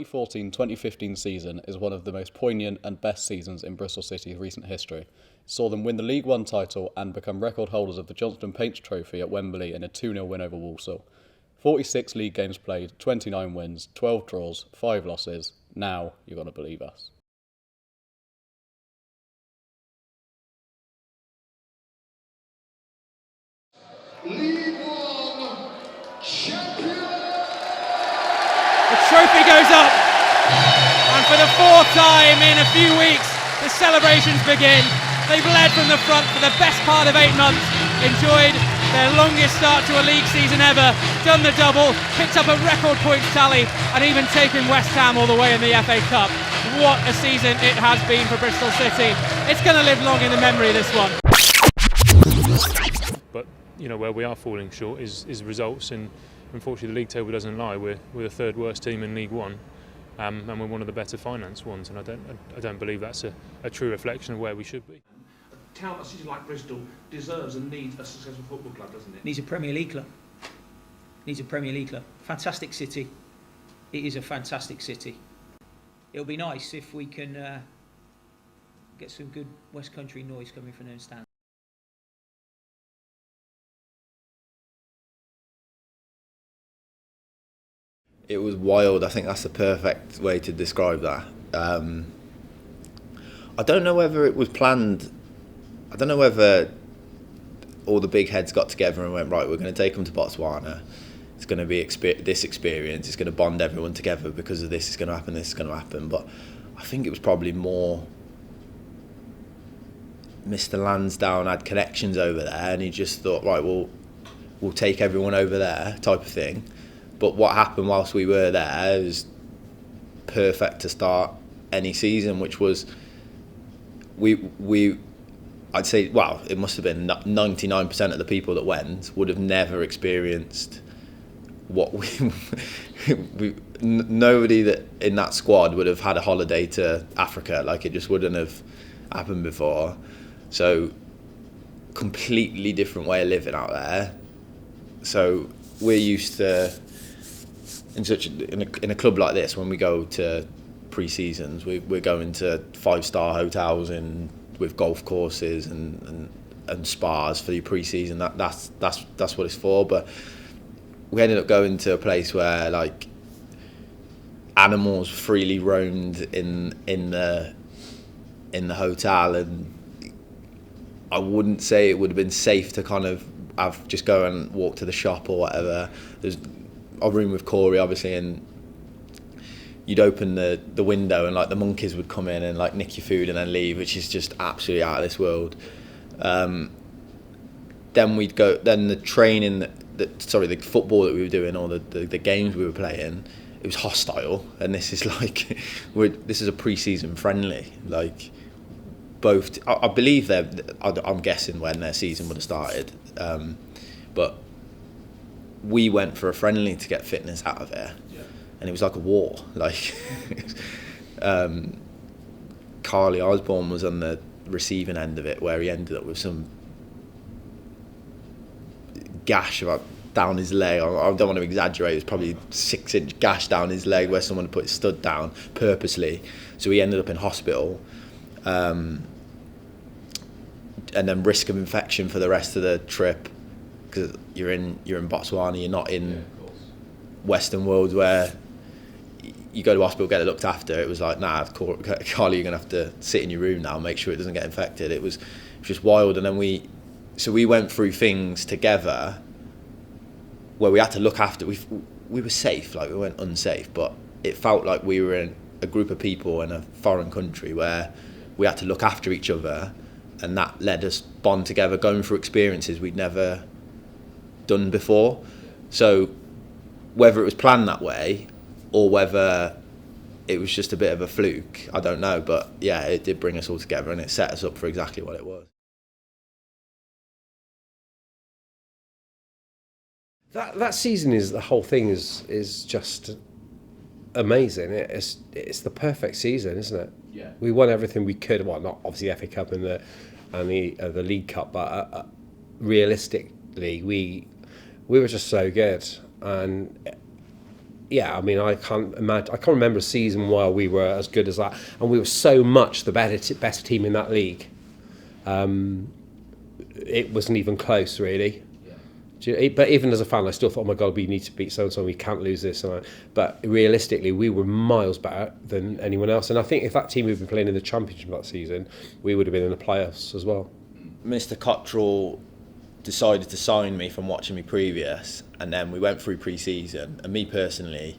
2014-2015 season is one of the most poignant and best seasons in Bristol City's recent history. It saw them win the League One title and become record holders of the Johnston Paints Trophy at Wembley in a 2-0 win over Warsaw. 46 league games played, 29 wins, 12 draws, 5 losses. Now you're going to believe us. League One champion! The trophy goes up, and for the fourth time in a few weeks, the celebrations begin. They've led from the front for the best part of 8 months, enjoyed their longest start to a league season ever, done the double, picked up a record points tally, and even taken West Ham all the way in the FA Cup. What a season it has been for Bristol City. It's going to live long in the memory, this one. But where we are falling short is results, and unfortunately the league table doesn't lie. We're the third worst team in League One, and we're one of the better financed ones, and I don't believe that's a true reflection of where we should be. A city like Bristol deserves and needs a successful football club, doesn't it? Needs a Premier League club. Fantastic city. It is a fantastic city. It'll be nice if we can get some good West Country noise coming from those stands. It was wild. I think that's the perfect way to describe that. I don't know whether it was planned. I don't know whether all the big heads got together and went, right, we're going to take them to Botswana. It's going to be this experience. It's going to bond everyone together because of this. It's going to happen. This is going to happen. But I think it was probably more Mr. Lansdowne had connections over there, and he just thought, right, we'll take everyone over there, type of thing. But what happened whilst we were there was perfect to start any season, which was I'd say, well, it must have been 99% of the people that went would have never experienced what nobody that in that squad would have had a holiday to Africa. Like, it just wouldn't have happened before. So completely different way of living out there. So we're used to in a club like this, when we go to pre-seasons, we're going to 5-star hotels with golf courses and spas for your pre-season. That's what it's for. But we ended up going to a place where, like, animals freely roamed in the hotel, and I wouldn't say it would have been safe to kind of just go and walk to the shop or whatever. There's a room with Kory, obviously, and you'd open the window and, like, the monkeys would come in and, like, nick your food and then leave, which is just absolutely out of this world. Then the training, the football that we were doing, or the games we were playing, it was hostile. And this is like, this is a pre-season friendly. Like, both, I believe I'm guessing when their season would have started, but we went for a friendly to get fitness out of it. And it was like a war. Like, Carly Osborne was on the receiving end of it, where he ended up with some gash down his leg. I don't want to exaggerate. It was probably a 6-inch gash down his leg where someone put his stud down purposely. So he ended up in hospital, and then risk of infection for the rest of the trip, because you're in Botswana. You're not in Western world where you go to hospital, get it looked after. It was like, nah, Carly, you're gonna have to sit in your room now, make sure it doesn't get infected. It was just wild. And then we went through things together where we had to look after. We were safe, like, we weren't unsafe, but it felt like we were in a group of people in a foreign country where we had to look after each other, and that led us bond together, going through experiences we'd never done before. So whether it was planned that way or whether it was just a bit of a fluke, I don't know. But yeah, it did bring us all together, and it set us up for exactly what it was. That season the whole thing is just amazing. It's the perfect season, isn't it? Yeah. We won everything we could. Well, not obviously FA Cup and the League Cup, but realistically, we were just so good. And yeah, I mean, I can't remember a season while we were as good as that, and we were so much the best team in that league. It wasn't even close, really. But even as a fan, I still thought, oh my God, we need to beat so-and-so, we can't lose this. But realistically, we were miles better than anyone else. And I think if that team had been playing in the Championship that season, we would have been in the playoffs as well. Mr. Cottrell decided to sign me from watching me previous, and then we went through pre-season. And me personally,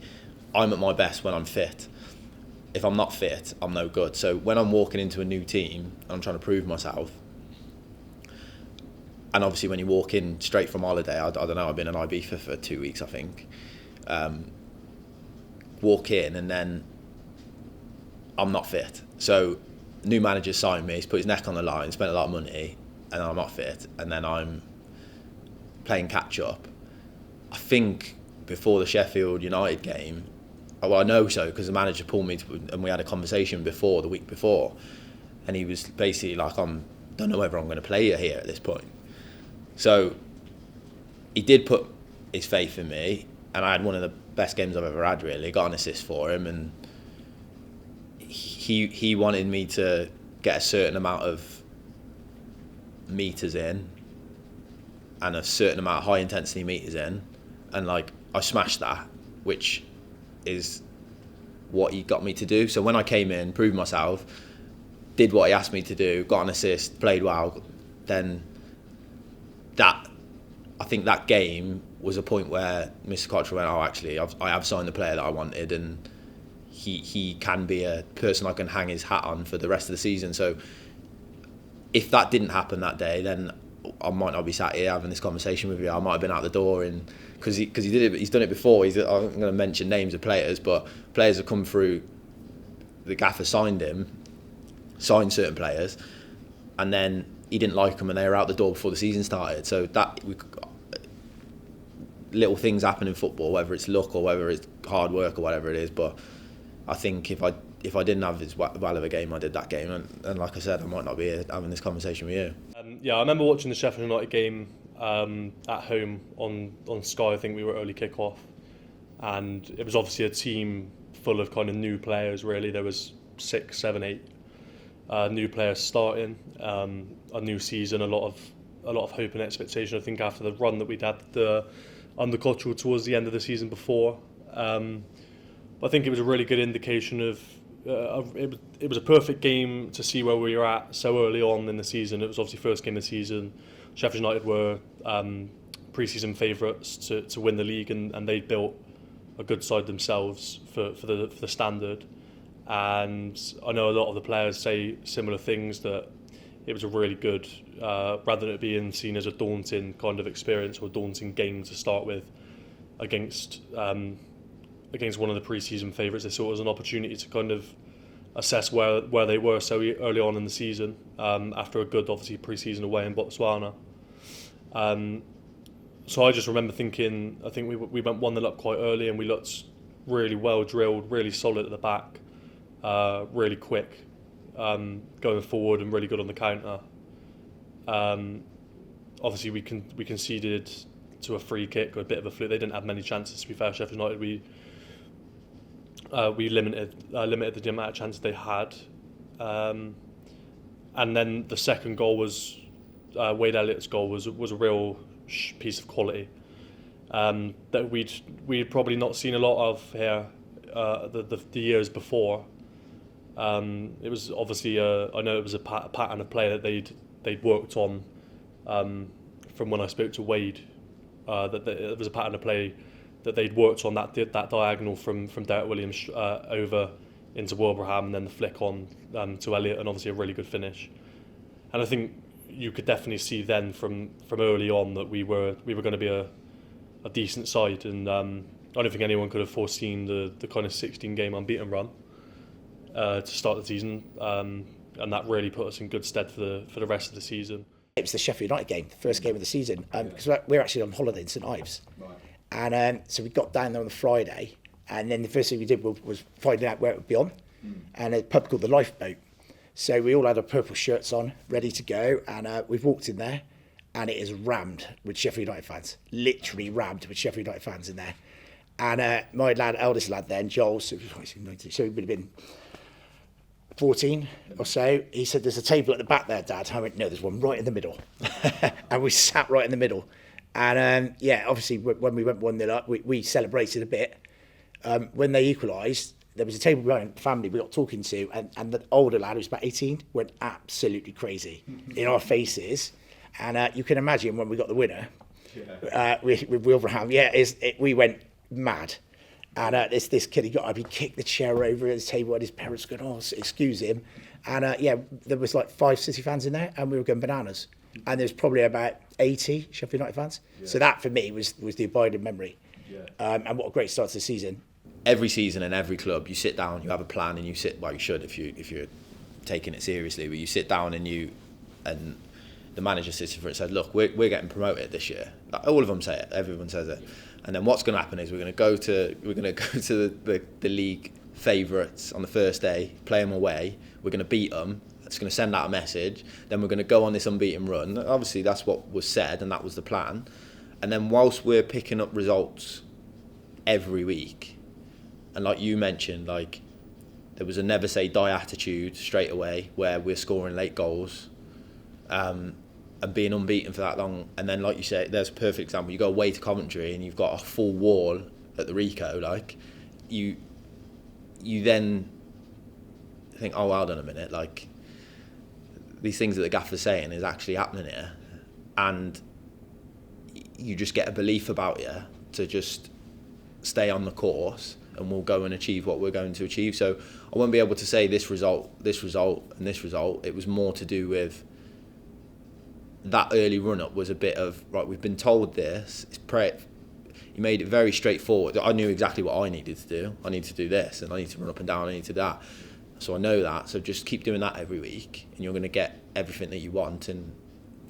I'm at my best when I'm fit. If I'm not fit, I'm no good. So when I'm walking into a new team, I'm trying to prove myself. And obviously when you walk in straight from holiday, I don't know, I've been in IB for 2 weeks, I think. Walk in and then I'm not fit. So new manager signed me, he's put his neck on the line, spent a lot of money, and I'm not fit. And then I'm playing catch up. I think before the Sheffield United game, well, I know so because the manager pulled me and we had a conversation the week before, and he was basically like, don't know whether I'm going to play you here at this point. So he did put his faith in me, and I had one of the best games I've ever had, really. Got an assist for him, and he wanted me to get a certain amount of meters in and a certain amount of high intensity meters in, and like I smashed that, which is what he got me to do. So when I came in, proved myself, did what he asked me to do, got an assist, played well, then I think that game was a point where Mr. Cottrell went, oh, actually, I have signed the player that I wanted, and he can be a person I can hang his hat on for the rest of the season. So if that didn't happen that day, then I might not be sat here having this conversation with you. I might have been out the door, and because he did it, he's done it before. I'm going to mention names of players, but players have come through. The gaffer signed certain players, and then he didn't like them, and they were out the door before the season started. So little things happen in football, whether it's luck or whether it's hard work or whatever it is. But I think if I didn't have as well of a game I did that game, and like I said, I might not be here having this conversation with you. I remember watching the Sheffield United game at home on Sky. I think we were early kick-off, and it was obviously a team full of kind of new players. Really, there was 6, 7, 8 new players starting. A new season, a lot of hope and expectation. I think after the run that we'd had under Cottrell towards the end of the season before, I think it was a really good indication of. It was a perfect game to see where we were at so early on in the season. It was obviously first game of the season. Sheffield United were pre-season favourites to win the league, and they built a good side themselves for the standard. And I know a lot of the players say similar things, that it was a really good, rather than it being seen as a daunting kind of experience or a daunting game to start with, against one of the pre-season favourites. They saw it as an opportunity to kind of assess where they were so early on in the season, after a good, obviously, pre-season away in Botswana. So I just remember thinking, I think we went 1-0 up quite early, and we looked really well drilled, really solid at the back, really quick, going forward, and really good on the counter. Obviously we conceded to a free kick, or a bit of a fluke. They didn't have many chances, to be fair. Sheffield United, we limited the amount of chances they had, and then the second goal was Wade Elliott's goal was a real piece of quality that we'd probably not seen a lot of here the years before. It was obviously I know it was a pattern of play that they'd worked on from when I spoke to Wade. It was a pattern of play that they'd worked on, that diagonal from Derek Williams over into Wilbraham, and then the flick on to Elliott, and obviously a really good finish. And I think you could definitely see then from early on that we were going to be a decent side, and I don't think anyone could have foreseen the kind of 16-game unbeaten run to start the season, and that really put us in good stead for the rest of the season. It was the Sheffield United game, the first game of the season, because we're actually on holiday in St Ives. Right. And so we got down there on the Friday, and then the first thing we did was finding out where it would be on, and a pub called the Lifeboat. So we all had our purple shirts on, ready to go, and we've walked in there, and it is rammed with Sheffield United fans, literally rammed with Sheffield United fans in there. And my eldest lad then, Joel, so he would have been 14 or so. He said, "There's a table at the back there, Dad." I went, "No, there's one right in the middle." And we sat right in the middle. And obviously when we went 1-0 up, we celebrated a bit. When they equalised, there was a table behind the family we got talking to, and the older lad, who was about 18, went absolutely crazy in our faces. And you can imagine when we got the winner with Wilbraham, we went mad. And this kid, he kicked the chair over at the table, and his parents going, "Oh, excuse him." And there was like 5 City fans in there, and we were going bananas. And there's probably about 80 Sheffield United fans. Yeah. So that for me was the abiding memory. Yeah. And what a great start to the season. Every season in every club, you sit down, you have a plan, and you should if you're taking it seriously. But you sit down and the manager sits for it and said, "Look, we're getting promoted this year." All of them say it. Everyone says it. And then what's going to happen is we're going to go to the league favourites on the first day, play them away. We're going to beat them. It's going to send out a message. Then we're going to go on this unbeaten run. Obviously, that's what was said, and that was the plan. And then whilst we're picking up results every week, and like you mentioned, like there was a never say die attitude straight away, where we're scoring late goals, and being unbeaten for that long. And then, like you say, there's a perfect example. You go away to Coventry and you've got a full wall at the Rico. Like you then think, "Oh, hold on a minute, like these things that the gaffer's saying is actually happening here," and you just get a belief about you to just stay on the course, and we'll go and achieve what we're going to achieve. So I won't be able to say this result, and this result. It was more to do with that early run-up was a bit of, right, we've been told this. You made it very straightforward. I knew exactly what I needed to do. I need to do this, and I need to run up and down, I need to do that. So I know that. So just keep doing that every week, and you're going to get everything that you want. And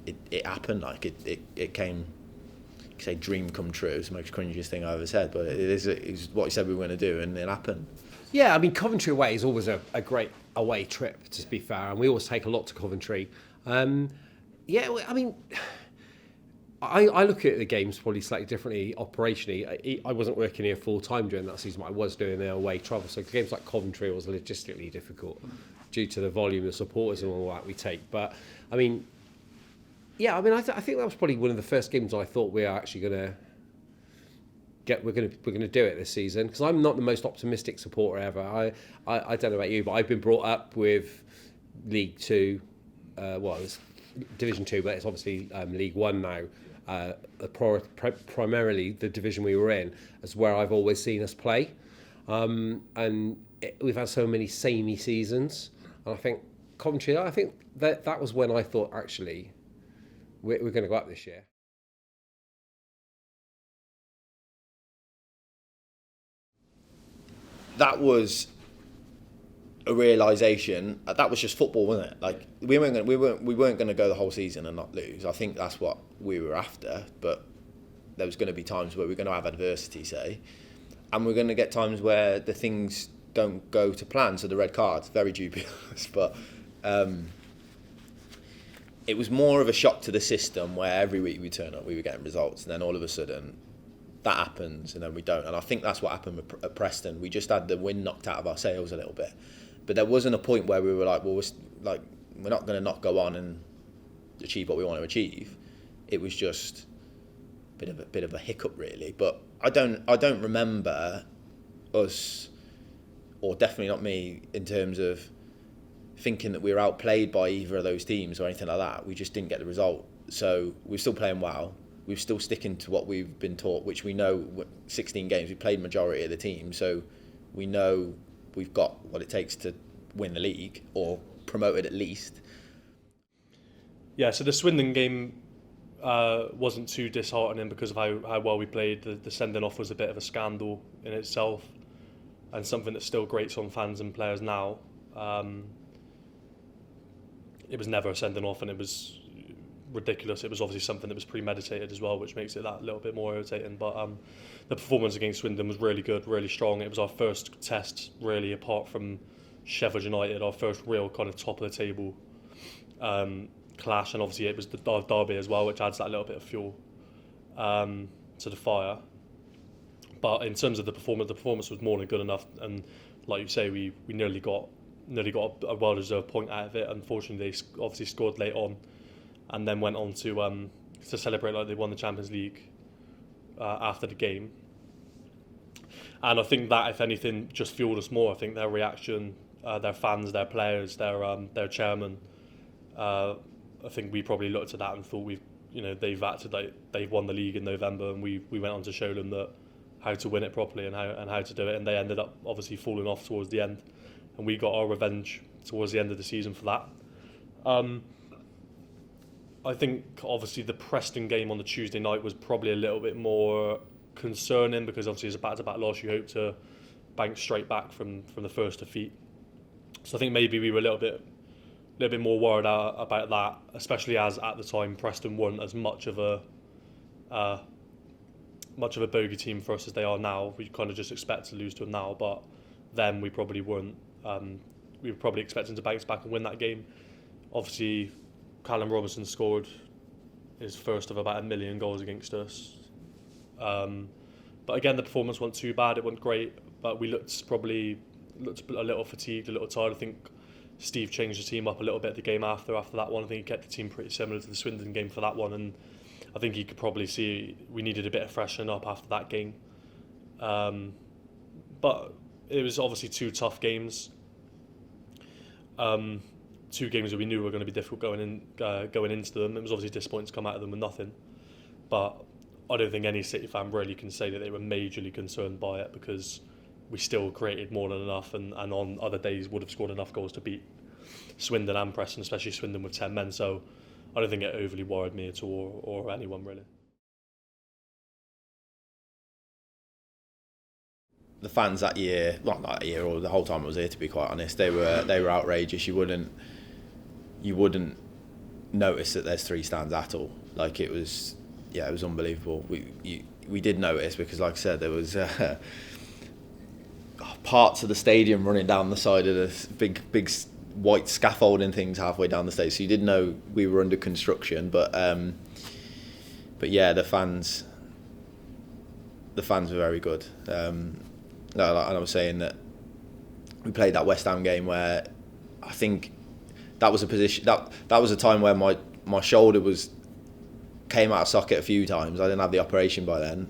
it happened. Like it came, you say, dream come true. It's the most cringiest thing I ever said, but it's what he said we were going to do, and it happened. Yeah, I mean, Coventry away is always a great away trip, to be fair, and we always take a lot to Coventry. Yeah, I mean, I look at the games probably slightly differently operationally. I wasn't working here full time during that season, but I was doing the away travel. So games like Coventry was logistically difficult due to the volume of supporters and all that we take. But I mean, yeah, I mean, I think that was probably one of the first games I thought we are actually going to get. We're going to do it this season, because I'm not the most optimistic supporter ever. I don't know about you, but I've been brought up with League Two. It's Division 2, but it's obviously League 1 now. Primarily the division we were in is where I've always seen us play. We've had so many samey seasons. And I think Coventry, I think that was when I thought, actually, we're going to go up this year. That was a realisation. That was just football, wasn't it? Like we weren't going to go the whole season and not lose. I think that's what we were after. But there was going to be times where we're going to have adversity, say, and we're going to get times where the things don't go to plan. So the red card's very dubious, but it was more of a shock to the system, where every week we turn up, we were getting results, and then all of a sudden that happens, and then we don't. And I think that's what happened at Preston. We just had the wind knocked out of our sails a little bit. But there wasn't a point where we were like, well, we're not going to not go on and achieve what we want to achieve. It was just a bit of a hiccup, really. But I don't remember us, or definitely not me, in terms of thinking that we were outplayed by either of those teams or anything like that. We just didn't get the result. So we're still playing well. We're still sticking to what we've been taught, which we know 16 games, we played majority of the team. So we know we've got what it takes to win the league, or promote it at least. Yeah, so the Swindon game wasn't too disheartening because of how well we played. The sending off was a bit of a scandal in itself, and something that still grates on fans and players now. It was never a sending off, and it was ridiculous. It was obviously something that was premeditated as well, which makes it that little bit more irritating. But the performance against Swindon was really good, really strong. It was our first test, really, apart from Sheffield United, our first real kind of top of the table clash, and obviously it was the derby as well, which adds that little bit of fuel to the fire. But in terms of the performance was more than good enough. And like you say, we nearly got a well-deserved point out of it. Unfortunately, they obviously scored late on, and then went on to celebrate like they won the Champions League after the game. And I think that, if anything, just fueled us more. I think their reaction, their fans, their players, their chairman. I think we probably looked at that and thought they've acted like they've won the league in November, and we went on to show them that how to win it properly and how to do it. And they ended up obviously falling off towards the end, and we got our revenge towards the end of the season for that. I think obviously the Preston game on the Tuesday night was probably a little bit more concerning, because obviously it's a back-to-back loss. You hope to bank straight back from the first defeat. So I think maybe we were a little bit more worried about that, especially as at the time Preston weren't as much of a bogey team for us as they are now. We kind of just expect to lose to them now, but then we probably weren't. We were probably expecting to bounce back and win that game. Obviously, Callum Robinson scored his first of about 1 million goals against us. But again, the performance wasn't too bad. It wasn't great, but we looked a little fatigued, a little tired. I think Steve changed the team up a little bit the game after that one. I think he kept the team pretty similar to the Swindon game for that one, and I think he could probably see we needed a bit of freshening up after that game. But it was obviously 2 tough games. 2 games that we knew were going to be difficult going into them. It was obviously disappointing to come out of them with nothing, but I don't think any City fan really can say that they were majorly concerned by it, because we still created more than enough, and on other days would have scored enough goals to beat Swindon and Preston, especially Swindon with 10 men. So I don't think it overly worried me at all, or anyone really. The fans that year, not that year, or the whole time I was here, to be quite honest, they were outrageous. You wouldn't notice that there's 3 stands at all. Like, it was unbelievable. We did notice, because like I said, there was parts of the stadium running down the side of the big white scaffolding things halfway down the stage, so you did know we were under construction. But yeah, the fans were very good. And I was saying that we played that West Ham game where I think that was a position that was a time where my shoulder came out of socket a few times. I didn't have the operation by then.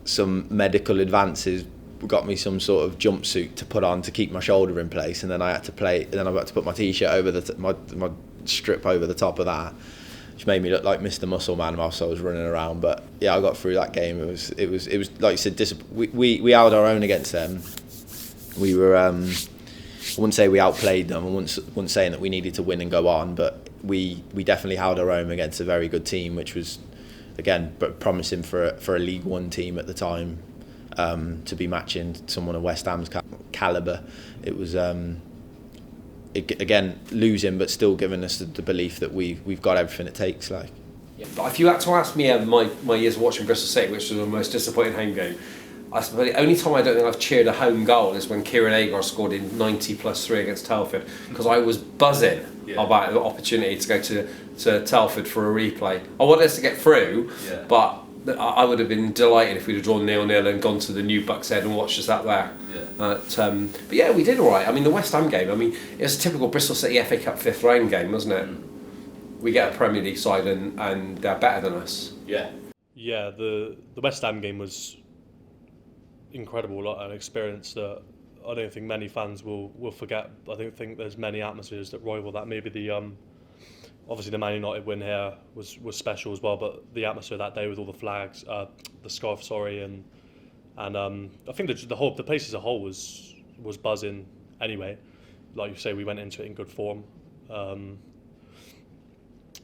Some medical advances got me some sort of jumpsuit to put on to keep my shoulder in place, and then I had to put my t-shirt over my strip over the top of that, which made me look like Mr. Muscle Man whilst I was running around. But yeah, I got through that game. It was like you said, we held our own against them. We were I wouldn't say we outplayed them. I wouldn't say that we needed to win and go on, but we definitely held our own against a very good team, which was again promising for a League One team at the time, to be matching someone of West Ham's calibre. It was again losing, but still giving us the belief that we've got everything it takes. Like, but if you had to ask me my years of watching Bristol City, which was the most disappointing home game, I suppose the only time I don't think I've cheered a home goal is when Kieran Agar scored in 90+3 against Telford, because I was buzzing about the opportunity to go to Telford for a replay. I wanted us to get through, but I would have been delighted if we'd have drawn 0-0 and gone to the new Bucks Head and watched us out there. But yeah, we did all right. I mean, the West Ham game, it was a typical Bristol City FA Cup 5th round game, wasn't it? We get a Premier League side and they're better than us. Yeah, the West Ham game was incredible, an experience that I don't think many fans will forget. I don't think there's many atmospheres that rival that. Maybe the obviously the Man United win here was special as well, but the atmosphere that day with all the flags, the scarf, and I think the place as a whole was buzzing anyway. Like you say, we went into it in good form. I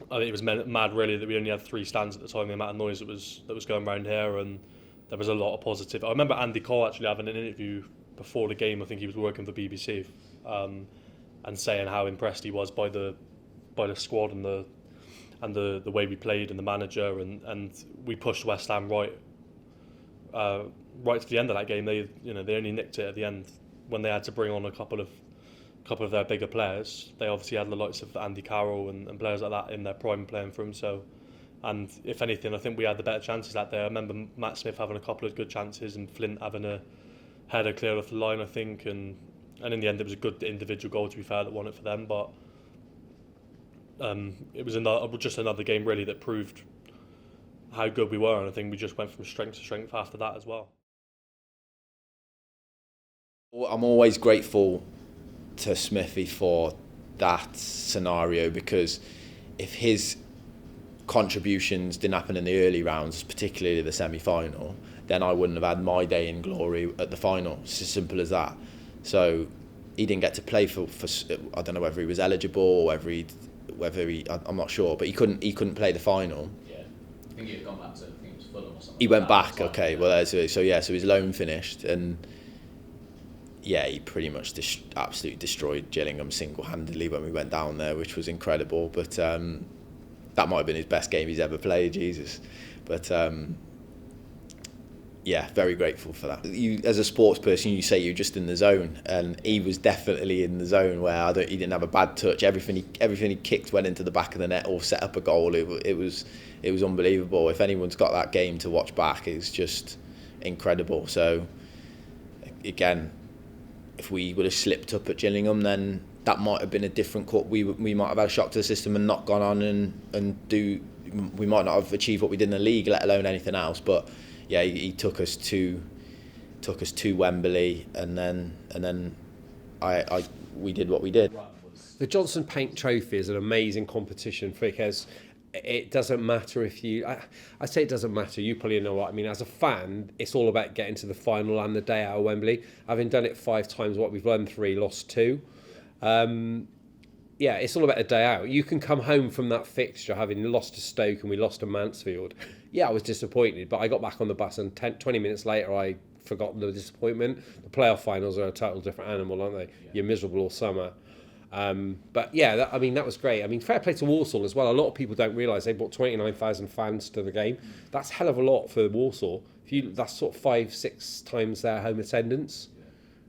think it was mad really that we only had 3 stands at the time. The amount of noise that was going around here, and there was a lot of positive. I remember Andy Cole actually having an interview before the game. I think he was working for BBC, and saying how impressed he was by the squad and the way we played and the manager, and we pushed West Ham right to the end of that game. They only nicked it at the end when they had to bring on a couple of their bigger players. They obviously had the likes of Andy Carroll and players like that in their prime playing for them. So And if anything, I think we had the better chances that day. I remember Matt Smith having a couple of good chances and Flint having a header clear off the line, I think. And in the end, it was a good individual goal, to be fair, that won it for them. But it was just another game, really, that proved how good we were. And I think we just went from strength to strength after that as well. I'm always grateful to Smithy for that scenario, because if his contributions didn't happen in the early rounds, particularly the semi-final, then I wouldn't have had my day in glory at the final. It's as simple as that. So he didn't get to play for I don't know whether he was eligible or whether he I'm not sure, but he couldn't play the final. Yeah, I think he had gone back to, I think it was Fulham or something. He went back. Okay, well, so his loan finished, and yeah, he pretty much absolutely destroyed Gillingham single-handedly when we went down there, which was incredible. But that might have been his best game he's ever played, Jesus. But yeah, very grateful for that. You, as a sports person, you say you're just in the zone, and he was definitely in the zone where he didn't have a bad touch. Everything he kicked went into the back of the net or set up a goal. It was unbelievable. If anyone's got that game to watch back, it's just incredible. So again, if we would have slipped up at Gillingham, then that might have been a different court. We might have had a shock to the system and not gone on we might not have achieved what we did in the league, let alone anything else. But yeah, he took us to Wembley, and then we did what we did. The Johnson Paint Trophy is an amazing competition, because it doesn't matter if you... I say it doesn't matter, you probably know what I mean. As a fan, it's all about getting to the final and the day out of Wembley. Having done it 5 times, we've won 3, lost 2. Yeah, it's all about a day out. You can come home from that fixture having lost to Stoke and we lost to Mansfield. Yeah, I was disappointed, but I got back on the bus and 20 minutes later I forgot the disappointment. The playoff finals are a total different animal, aren't they? Yeah. You're miserable all summer. But yeah, that was great. I mean, fair play to Warsaw as well. A lot of people don't realise they brought 29,000 fans to the game. That's a hell of a lot for Warsaw. That's sort of 5-6 times their home attendance.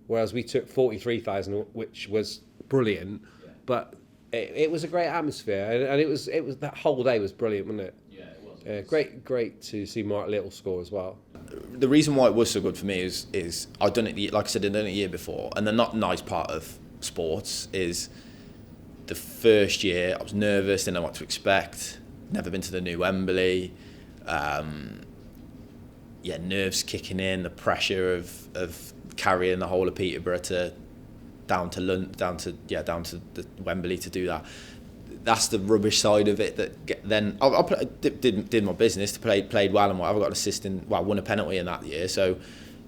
Whereas we took 43,000, which was brilliant. Yeah. But it was a great atmosphere, and it was that whole day was brilliant, wasn't it? Yeah, it was. Great to see Mark Little score as well. The reason why it was so good for me is I'd done it, like I said, I'd done it a year before, and the not nice part of sports is the first year I was nervous, didn't know what to expect, never been to the new Wembley, nerves kicking in, the pressure of carrying the whole of Peterborough down to the Wembley to do that. That's the rubbish side of it. That then I did my business, played well and whatever. Got an assist won a penalty in that year. So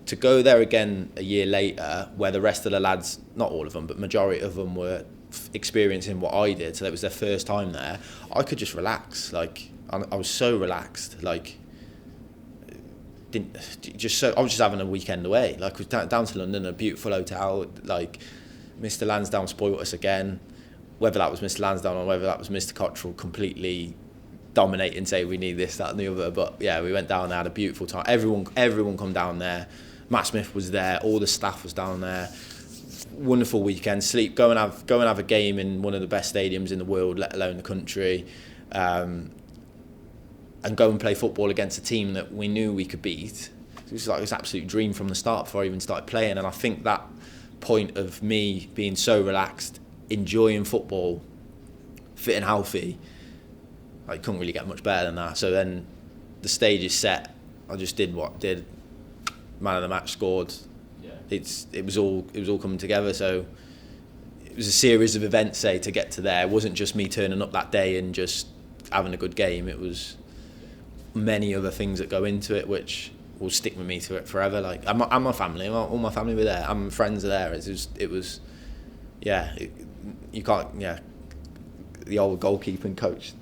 to go there again a year later, where the rest of the lads, not all of them, but majority of them were experiencing what I did, so that was their first time there. I could just relax. Like I was so relaxed. Like I was just having a weekend away. Like we was down to London, a beautiful hotel. Like Mr. Lansdowne spoilt us again. Whether that was Mr. Lansdowne or whether that was Mr. Cottrell completely dominating, say we need this, that and the other. But yeah, we went down there, had a beautiful time. Everyone come down there. Matt Smith was there, all the staff was down there. Wonderful weekend. Go and have a game in one of the best stadiums in the world, let alone the country. And go and play football against a team that we knew we could beat. It was like this absolute dream from the start before I even started playing. And I think that point of me being so relaxed, enjoying football, fit and healthy, I couldn't really get much better than that. So then the stage is set. I just did what I did. Man of the match scored. Yeah. It was all coming together. So it was a series of events, say, to get to there. It wasn't just me turning up that day and just having a good game. It was many other things that go into it, which will stick with me to it forever. Like I'm my family, all my family were there. My friends are there. You can't. Yeah, the old goalkeeping coach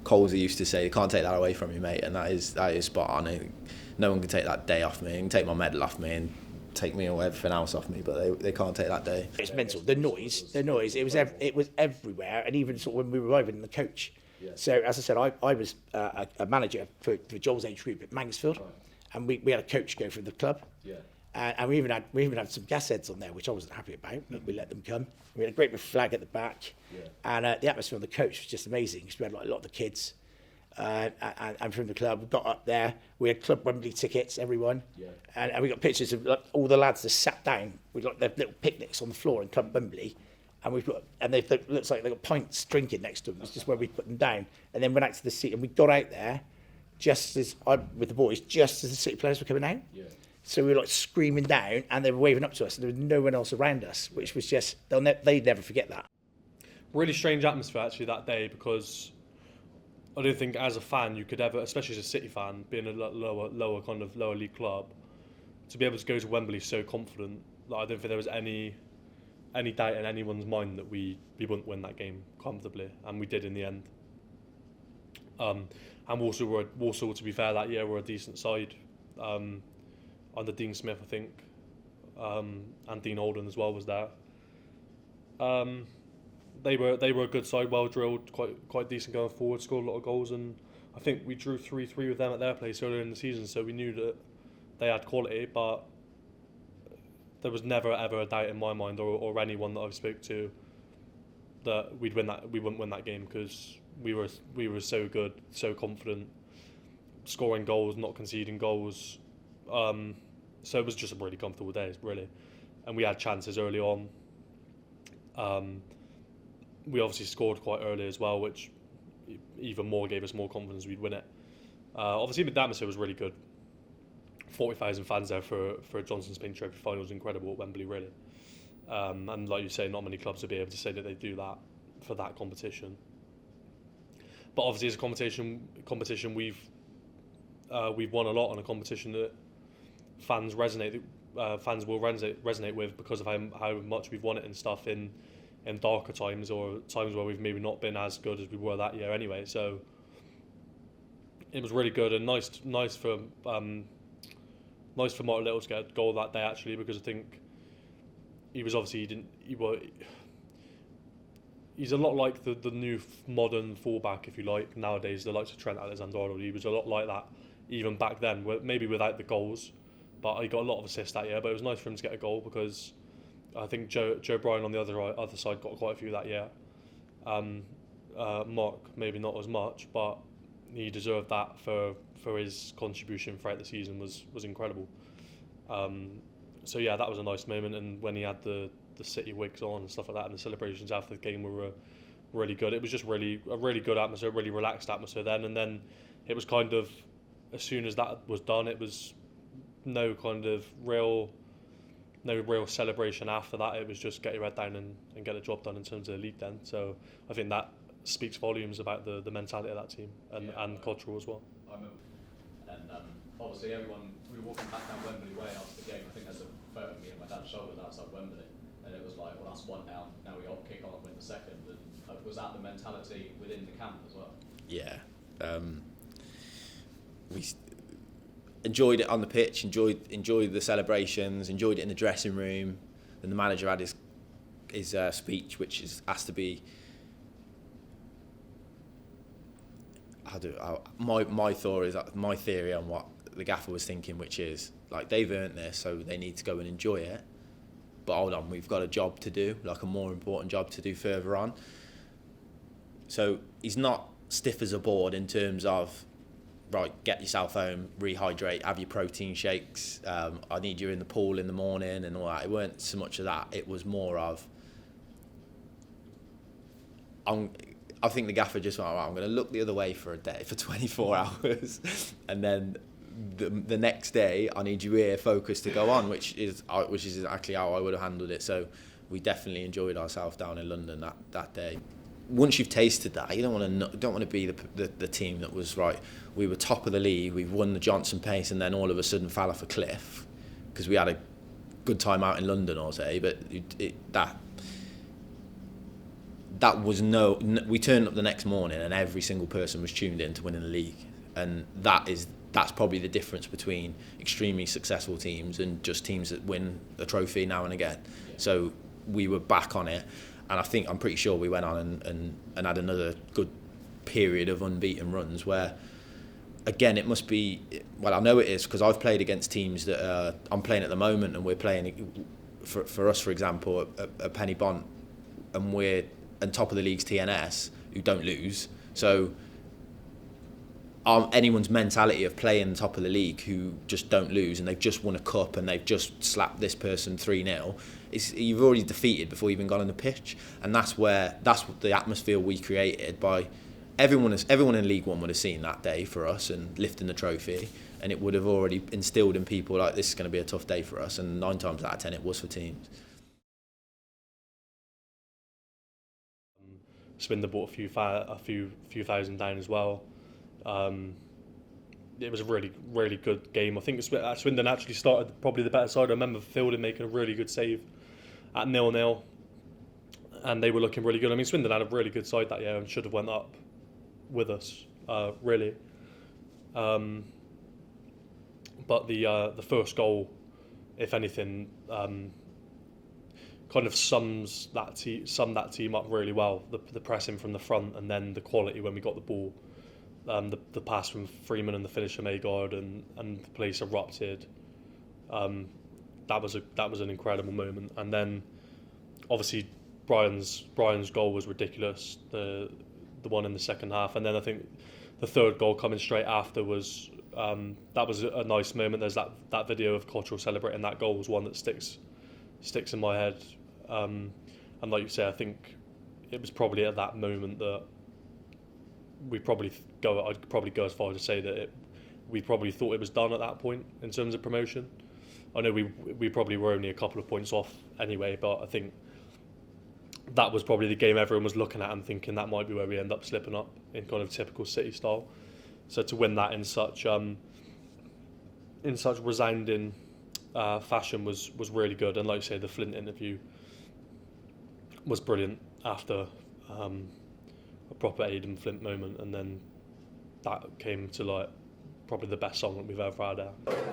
Colsey used to say, "You can't take that away from you, mate," and that is spot on. No one can take that day off me. They can take my medal off me and take me or everything else off me, but they can't take that day. It's mental. The noise. It was everywhere, and even sort of when we were arriving in the coach. Yeah. So as I said, I was a manager for Joel's age group at Mansfield, right. And we had a coach go through the club. Yeah. And we even had some gas heads on there, which I wasn't happy about, but we let them come. We had a great big flag at the back, yeah. And the atmosphere on the coach was just amazing. Because we had like a lot of the kids and from the club. We got up there. We had Club Wembley tickets, everyone, and we got pictures of like, all the lads that sat down with like their little picnics on the floor in Club Wembley, and they looks like they got pints drinking next to them. It's just where we put them down, and then went out to the seat, and we got out there just as with the boys, just as the City players were coming out. Yeah. So we were like screaming down, and they were waving up to us, and there was no one else around us, which was just they'd never forget that. Really strange atmosphere actually that day, because I don't think as a fan you could ever, especially as a City fan, being a lower league club, to be able to go to Wembley so confident. Like, I don't think there was any doubt in anyone's mind that we wouldn't win that game comfortably, and we did in the end. And Warsaw, to be fair, that year were a decent side. Under Dean Smith, I think, and Dean Holden as well was there. They were a good side, well drilled, quite decent going forward, scored a lot of goals, and I think we drew 3-3 with them at their place earlier in the season, so we knew that they had quality, but there was never ever a doubt in my mind or anyone that I've spoke to that we wouldn't win that game, because we were so good, so confident, scoring goals, not conceding goals. So it was just a really comfortable day, really, and we had chances early on. We obviously scored quite early as well, which even more gave us more confidence we'd win it. Obviously, the atmosphere was really good. 40,000 fans there for a Johnson's Paint Trophy final was incredible at Wembley, really. And like you say, not many clubs would be able to say that they do that for that competition. But obviously, as a competition, we've won a lot on a competition that fans will resonate with, because of how much we've won it and stuff in darker times, or times where we've maybe not been as good as we were that year anyway. So it was really good, and nice for Martin Little to get a goal that day actually, because I think he was obviously he's a lot like the new modern fullback, if you like, nowadays, the likes of Trent Alexander-Arnold. He was a lot like that even back then, maybe without the goals, but he got a lot of assists that year. But it was nice for him to get a goal, because I think Joe Bryan on the other side got quite a few that year. Mark maybe not as much, but he deserved that for his contribution throughout the season was incredible. So yeah, that was a nice moment, and when he had the City wigs on and stuff like that, and the celebrations after the game were really good. It was just a really good atmosphere, really relaxed atmosphere then, and then it was kind of, as soon as that was done, it was no real celebration after that. It was just get your head down and get the job done in terms of the league then. So I think that speaks volumes about the mentality of that team and culture as well. I remember, and obviously we were walking back down Wembley Way after the game. I think there's a photo of me and my dad's shoulders outside Wembley, and it was like, well, that's one down, now we all kick on and win the second. And was that the mentality within the camp as well? Yeah. We enjoyed it on the pitch, enjoyed the celebrations, enjoyed it in the dressing room. And the manager had his speech, which has to be my theory on what the gaffer was thinking, which is like, they've earned this, so they need to go and enjoy it. But hold on, we've got a job to do, like a more important job to do further on. So he's not stiff as a board in terms of, right, get yourself home, rehydrate, have your protein shakes, I need you in the pool in the morning and all that. It weren't so much of that, it was more of, I think the gaffer just went, right, I'm going to look the other way for a day, for 24 hours, and then the next day I need you here focused to go on, which is exactly how I would have handled it. So we definitely enjoyed ourselves down in London that day. Once you've tasted that, you don't want to be the team that was, right, we were top of the league, we've won the Johnson Pace, and then all of a sudden fell off a cliff because we had a good time out in London all day. But that was we turned up the next morning and every single person was tuned in to winning the league, and that's probably the difference between extremely successful teams and just teams that win a trophy now and again. Yeah. So we were back on it. And I'm pretty sure we went on and had another good period of unbeaten runs where, again, it must be, well, I know it is because I've played against teams that I'm playing at the moment, and we're playing, for us, for example, at Penny Bont, and we're on top of the league's TNS, who don't lose. So anyone's mentality of playing top of the league who just don't lose and they've just won a cup and they've just slapped this person 3-0. You've already defeated before you've even got on the pitch, and that's what the atmosphere we created by everyone in League One would have seen that day for us and lifting the trophy, and it would have already instilled in people like this is going to be a tough day for us, and 9 times out of 10 it was for teams. Swindon brought a few thousand down as well. It was a really, really good game. I think Swindon actually started probably the better side. I remember Fielding making a really good save at 0-0, and they were looking really good. I mean, Swindon had a really good side that year and should have went up with us, really. But the first goal, if anything, kind of sums that team up really well. The pressing from the front, and then the quality when we got the ball. The pass from Freeman and the finish from Agard, and the place erupted. That was an incredible moment. And then obviously Brian's goal was ridiculous. The one in the second half, and then I think the third goal coming straight after was that was a nice moment. There's that video of Cottrell celebrating that goal was one that sticks in my head. And like you say, I think it was probably at that moment that I'd probably go as far as to say that we probably thought it was done at that point in terms of promotion. I know we probably were only a couple of points off anyway, but I think that was probably the game everyone was looking at and thinking that might be where we end up slipping up in kind of typical City style. So to win that in such resounding fashion was really good. And like you say, the Flint interview was brilliant after a proper Aidan Flint moment, and then that came to like probably the best song that we've ever had there.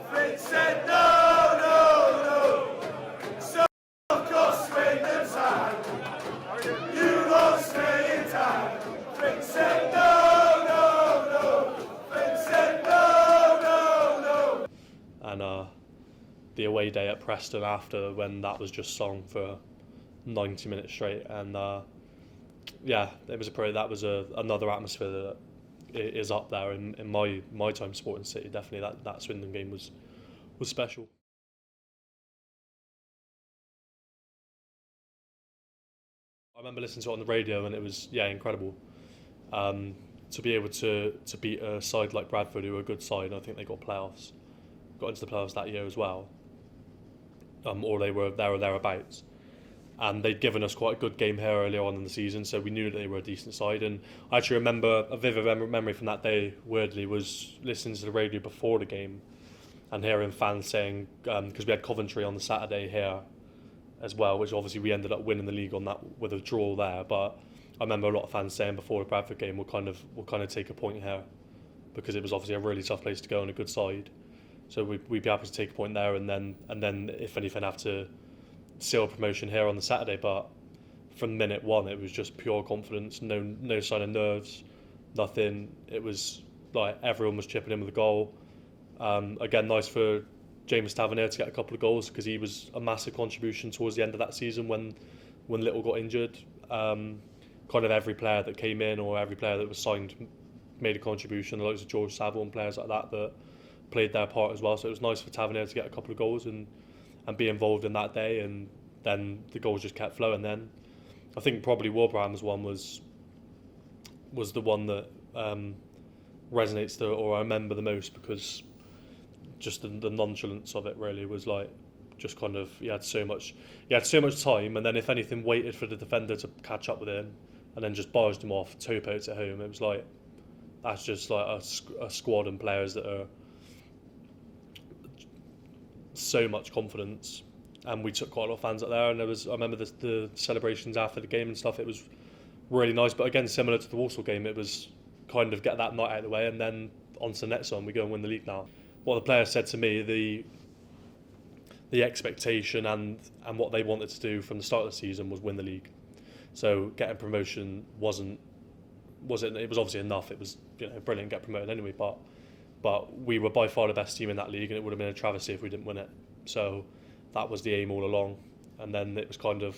Flint said no, no, no. So of course Swindon's hand. You won't stay in time. Flint said no, no, no. Flint said no, no, no. And the away day at Preston after, when that was just sung for 90 minutes straight, and yeah, it was another atmosphere that is up there in my time supporting City. Definitely that Swindon game was special. I remember listening to it on the radio, and it was incredible. To be able to beat a side like Bradford, who are a good side, and I think they got into the playoffs that year as well, or they were there or thereabouts. And they'd given us quite a good game here earlier on in the season, so we knew that they were a decent side. And I actually remember a vivid memory from that day, weirdly, was listening to the radio before the game and hearing fans saying, because we had Coventry on the Saturday here as well, which obviously we ended up winning the league on that with a draw there. But I remember a lot of fans saying before the Bradford game, we'll kind of take a point here, because it was obviously a really tough place to go and a good side. So we'd be happy to take a point there, and then if anything, have to seal promotion here on the Saturday. But from minute one it was just pure confidence, no sign of nerves, nothing. It was like everyone was chipping in with a goal. Again, nice for James Tavernier to get a couple of goals, because he was a massive contribution towards the end of that season when Little got injured. Kind of every player that came in or every player that was signed made a contribution. The likes of George Saville and players like that played their part as well. So it was nice for Tavernier to get a couple of goals and be involved in that day, and then the goals just kept flowing. Then I think probably Warbraham's one was the one that resonates or I remember the most, because just the nonchalance of it really was like, just kind of, he had so much time, and then if anything waited for the defender to catch up with him and then just barged him off, toe potes at home. It was like, that's just like a squad and players that are so much confidence, and we took quite a lot of fans up there, and I remember the celebrations after the game and stuff. It was really nice, but again, similar to the Warsaw game, it was kind of get that night out of the way and then on to the next one. We go and win the league now. What the players said to me, the expectation and what they wanted to do from the start of the season was win the league. So getting promotion it was obviously enough. It was brilliant, get promoted anyway, but we were by far the best team in that league, and it would have been a travesty if we didn't win it. So that was the aim all along, and then it was kind of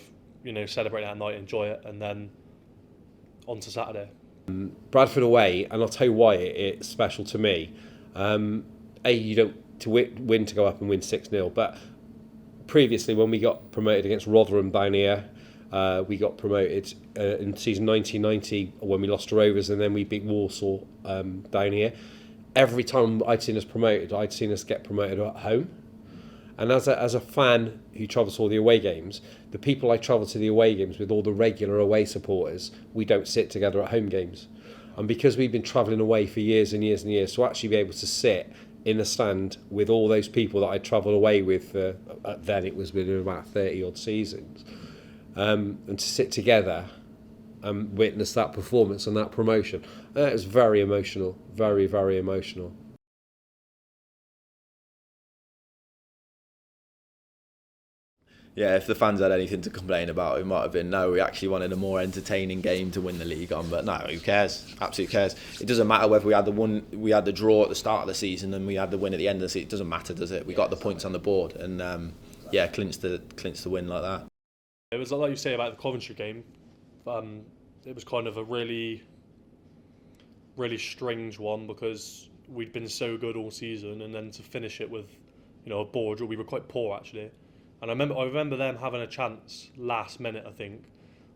celebrate that night, enjoy it, and then on to Saturday. Bradford away, and I'll tell you why it's special to me. You don't to win to go up and win 6-0, but previously when we got promoted against Rotherham down here, we got promoted in season 1990 when we lost to Rovers, and then we beat Warsaw down here. Every time I'd seen us promoted, I'd seen us get promoted at home. And as a fan who travels to all the away games, the people I travel to the away games with, all the regular away supporters, we don't sit together at home games. And because we've been travelling away for years and years and years, to actually be able to sit in the stand with all those people that I travelled away with, then it was within about 30 odd seasons, and to sit together and witness that performance and that promotion, it was very emotional, very, very emotional. Yeah, if the fans had anything to complain about, it might have been, no, we actually wanted a more entertaining game to win the league on. But no, who cares? Absolutely cares. It doesn't matter whether we had the draw at the start of the season and we had the win at the end of the season. It doesn't matter, does it? We got the points on the board and clinched the win like that. It was like you say about the Coventry game. It was kind of a really, really strange one because we'd been so good all season, and then to finish it with, a board draw. We were quite poor actually. And I remember them having a chance last minute, I think.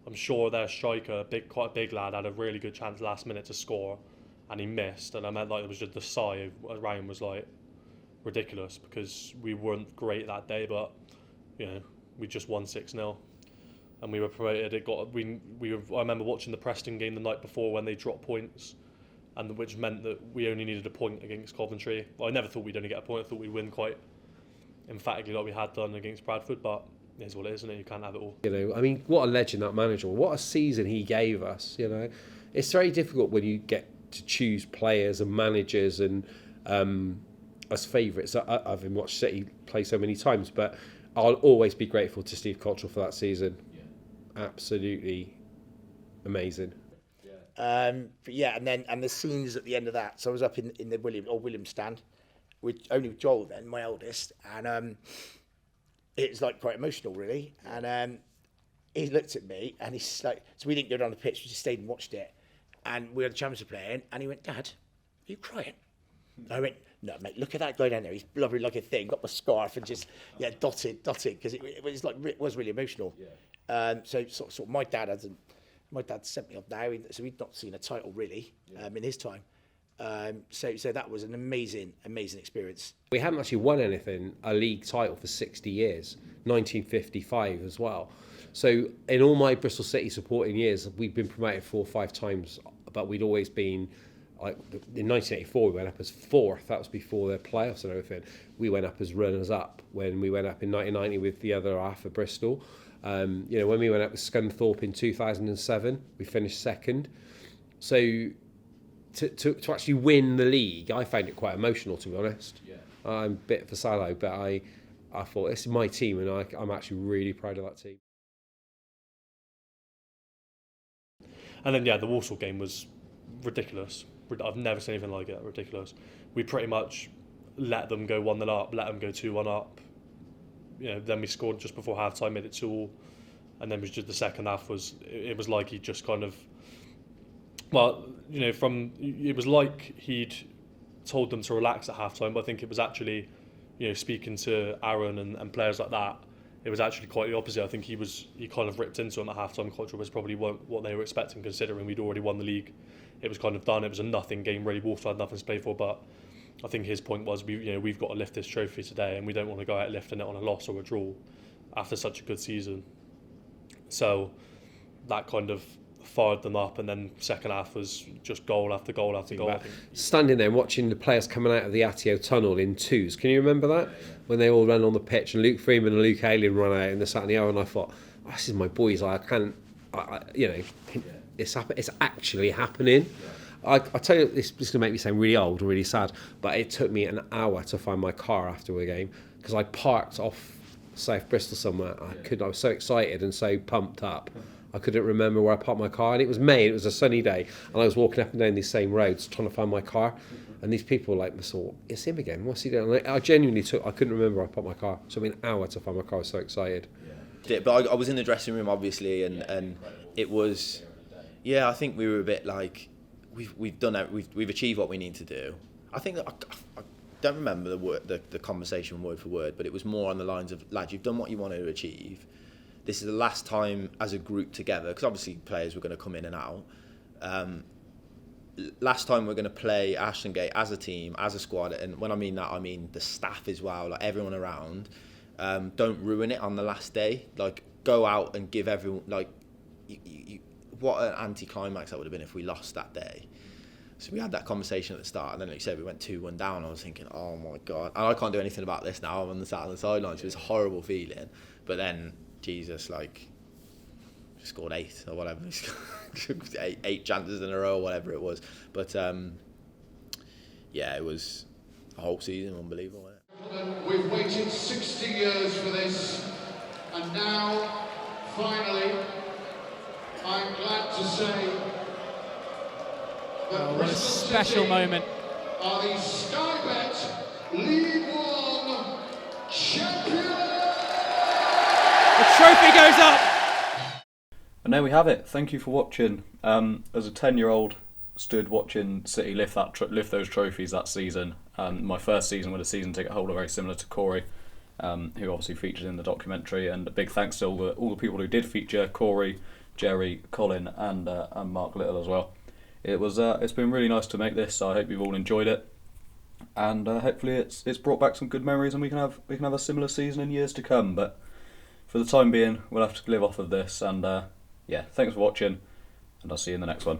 I'm sure their striker, quite a big lad, had a really good chance last minute to score, and he missed. And I meant it was just the sigh around was ridiculous because we weren't great that day, but we just won 6-0, and we were promoted. I remember watching the Preston game the night before when they dropped points, and which meant that we only needed a point against Coventry. Well, I never thought we'd only get a point. I thought we'd win quite emphatically like we had done against Bradford, but it is what it is, isn't it? You can't have it all. What a legend that manager, what a season he gave us. It's very difficult when you get to choose players and managers and as favourites. I've watched City play so many times, but I'll always be grateful to Steve Cottrell for that season. Absolutely amazing. And the scenes at the end of that. So I was up in the William stand, only with Joel then, my eldest, and it was quite emotional really. And he looked at me and he's like, so we didn't go down the pitch, we just stayed and watched it. And we had the Championship playing, and he went, "Dad, are you crying?" I went, "No, mate, look at that guy down there. He's blubbering like a thing. Got my scarf and just dotted because it was really emotional." So sort of my dad sent me off now, so we'd not seen a title really in his time. So that was an amazing experience. We hadn't actually won a league title for 60 years, 1955 as well. So in all my Bristol City supporting years, we've been promoted 4 or 5 times, but we'd always been, in 1984 we went up as 4th, that was before the playoffs and everything. We went up as runners-up when we went up in 1990 with the other half of Bristol. When we went up with Scunthorpe in 2007, we finished 2nd. So to actually win the league, I found it quite emotional, to be honest. I'm a bit of a silo, but I thought, this is my team, and I'm actually really proud of that team. And then the Warsaw game was ridiculous. I've never seen anything like it. Ridiculous. We pretty much let them go 1-0 up, let them go 2-1 up. Then we scored just before half time, made it 2-2, and then it was just the second half was like he just kind of, it was like he'd told them to relax at half time, but I think it was actually, speaking to Aaron and players like that, it was actually quite the opposite. I think he kind of ripped into them at half time. Cottrell was probably what they were expecting, considering we'd already won the league. It was kind of done. It was a nothing game really. Walsall had nothing to play for, but I think his point was we've got to lift this trophy today, and we don't want to go out lifting it on a loss or a draw after such a good season. So that kind of fired them up, and then second half was just goal after goal after goal. Standing there watching the players coming out of the Atio tunnel in twos, can you remember that? When they all ran on the pitch and Luke Freeman and Luke Ayling ran out in the sat in the hour, and I thought, this is my boys. It's actually happening. I tell you, this is going to make me sound really old or really sad, but it took me an hour to find my car after the game because I parked off South Bristol somewhere. I was so excited and so pumped up. I couldn't remember where I parked my car, and it was May, it was a sunny day, and I was walking up and down these same roads trying to find my car, and these people thought, it's him again, what's he doing? And I genuinely I couldn't remember where I parked my car. It took me an hour to find my car. I was so excited. But I was in the dressing room, obviously, and it was, I think we were a bit we've done it. We've achieved what we need to do. I think that I don't remember the conversation word for word, but it was more on the lines of, lads, you've done what you wanted to achieve. This is the last time as a group together, because obviously players were going to come in and out. Last time we're going to play Ashton Gate as a team, as a squad, and when I mean that, I mean the staff as well, like everyone around. Don't ruin it on the last day. Like, go out and give everyone, like, what an anti-climax that would have been if we lost that day. So we had that conversation at the start, and then, like you said, we went 2-1 down. I was thinking, oh my God. And I can't do anything about this now. I'm on the sidelines. It was a horrible feeling. But then, Jesus, like, scored 8 or whatever. eight chances in a row or whatever it was. But, yeah, it was a whole season unbelievable, wasn't it? We've waited 60 years for this, and now, finally, I'm glad to say that What a Bristol special City moment. are the Sky Bet League One champions! The trophy goes up. And there we have it. Thank you for watching. As a 10-year-old, stood watching City lift those trophies that season. My first season with a season ticket holder, very similar to Kory, who obviously featured in the documentary. And a big thanks to all the people who did feature: Kory, Jerry, Colin, and Mark Little as well. It's been really nice to make this. So I hope you've all enjoyed it, and hopefully it's brought back some good memories, and we can have a similar season in years to come. But for the time being, we'll have to live off of this. And yeah, thanks for watching, and I'll see you in the next one.